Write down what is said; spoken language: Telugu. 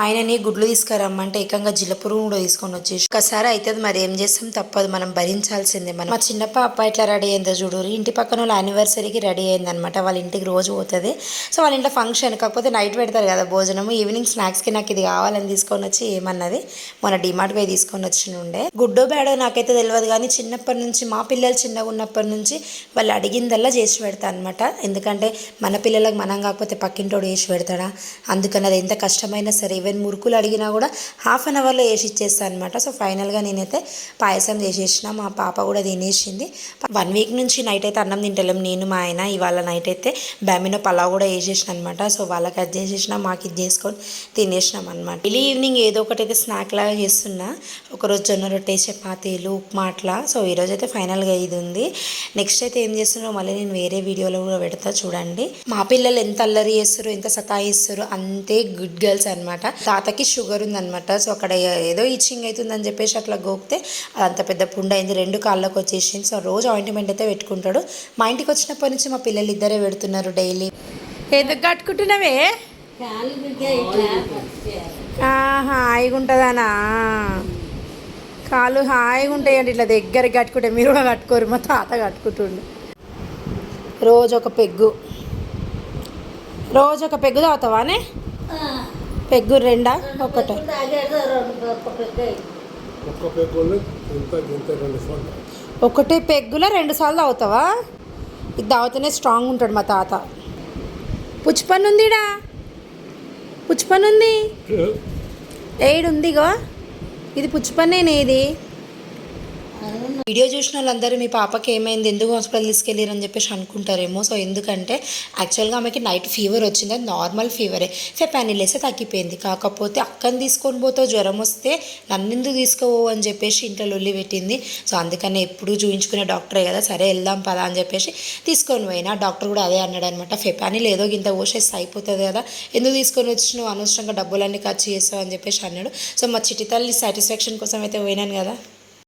ఆయనని గుడ్లు తీసుకురమ్మంటే ఏకంగా జిలపురుగు కూడా తీసుకొని వచ్చేసి ఒకసారి అవుతుంది మరి ఏం చేస్తాం, తప్పదు, మనం భరించాల్సిందే. మనం మా చిన్న పాప ఇట్లా రెడీ అయిందో చూడు, ఇంటి పక్కన వాళ్ళ యానివర్సరీకి రెడీ అయిందనమాట. వాళ్ళ ఇంటికి రోజు పోతుంది. సో వాళ్ళ ఇంట్లో ఫంక్షన్, కాకపోతే నైట్ పెడతారు కదా భోజనం, ఈవినింగ్ స్నాక్స్కి నాకు ఇది కావాలని తీసుకొని వచ్చి ఏమన్నది, మన డిమార్ట్ పోయి తీసుకొని ఉండే. గుడ్డో బేడో నాకైతే తెలియదు, కానీ చిన్నప్పటి నుంచి మా పిల్లలు చిన్నగా ఉన్నప్పటి నుంచి వాళ్ళు అడిగిందల్లా చేసి పెడతా అనమాట. ఎందుకంటే మన పిల్లలకు మనం కాకపోతే పక్కింటోడు చేసి పెడతాడా, అందుకని అది ఎంత కష్టమైనా సరే, ఈవెన్ మురుకులు అడిగినా కూడా హాఫ్ అన్ అవర్లో వేసి ఇచ్చేస్తాను అనమాట. సో ఫైనల్గా నేనైతే పాయసం చేసేసిన, మా పాప కూడా తినేసింది. 1 వీక్ నుంచి నైట్ అయితే అన్నం తింటలేం నేను మా ఆయన. ఇవాళ నైట్ అయితే బ్యామినో పలావ్ కూడా వేసేసిన అనమాట. సో వాళ్ళకి అది చేసేసిన, మాకు ఇది చేసుకొని తినేసినాం అనమాట. డైలీ ఈవినింగ్ ఏదో ఒకటి అయితే స్నాక్ లాగా చేస్తున్నా. ఒకరోజు జొన్న రొట్టె, చపాతీలు, ఉప్మా అట్లా. సో ఈరోజు అయితే ఫైనల్గా ఇది ఉంది. నెక్స్ట్ అయితే ఏం చేస్తున్నారో మళ్ళీ నేను వేరే వీడియోలో కూడా పెడతా చూడండి. మా పిల్లలు ఎంత అల్లరి చేస్తారు, ఎంత సతాయిస్తారు, అంతే గుడ్ గర్ల్స్ అనమాట. తాతకి షుగర్ ఉందనమాట. సో అక్కడ ఏదో ఇచ్చింగ్ అవుతుందని చెప్పేసి అట్లా గోకితే అదంత పెద్ద పుండు అయింది, 2 కాళ్ళకు వచ్చేసింది. సో రోజు ఆయింట్మెంట్ అయితే పెట్టుకుంటాడు. మా ఇంటికి వచ్చినప్పటి నుంచి మా పిల్లలు ఇద్దరే పెడుతున్నారు డైలీ. ఎందుకు కట్టుకుంటున్నావే? హాయిగా ఉంటుందనా? కాళ్ళు హాయిగా ఉంటాయండి ఇట్లా దగ్గరికి కట్టుకుంటే. మీరు కూడా కట్టుకోరు, మా తాత కట్టుకుంటుండు. రోజు ఒక పెగ్గు తాగుతావానే? పెగ్గు 2 ఒకటే? ఒకటే పెగ్గులో 2 సార్లు తాగుతావా? ఇది తాగితేనే స్ట్రాంగ్ ఉంటాడు మా తాత. పుచ్చిపన్ను ఉందిడా, పుచ్చిపన్ను ఉంది, ఏడుందిగో, ఇది పుచ్చిపన్నేనేది. వీడియో చూసిన వాళ్ళందరూ మీ పాపకి ఏమైంది, ఎందుకు హాస్పిటల్ తీసుకెళ్ళారు అని చెప్పేసి అనుకుంటారేమో. సో ఎందుకంటే యాక్చువల్గా ఆమెకి నైట్ ఫీవర్ వచ్చింది, అది నార్మల్ ఫీవరే. ఫెపానిల్ వేస్తే తగ్గిపోయింది. కాకపోతే అక్కని తీసుకొని పోతే జ్వరం వస్తే నన్ను ఎందుకు తీసుకోవు అని చెప్పేసి ఇంట్లో లొల్లి పెట్టింది. సో అందుకని ఎప్పుడు చూయించుకునే డాక్టరే కదా, సరే వెళ్దాం పదా అని చెప్పేసి తీసుకొని పోయినా. డాక్టర్ కూడా అదే అన్నాడు అనమాట, ఫెపానిల్ ఏదో ఇంత పోసేస్తే అయిపోతుంది కదా, ఎందుకు తీసుకొని వచ్చి నువ్వు అనవసరంగా డబ్బులన్నీ ఖర్చు చేస్తావు అని చెప్పేసి అన్నాడు. సో మా చిట్టి తల్లి సాటిస్ఫాక్షన్ కోసం అయితే పోయినాను కదా.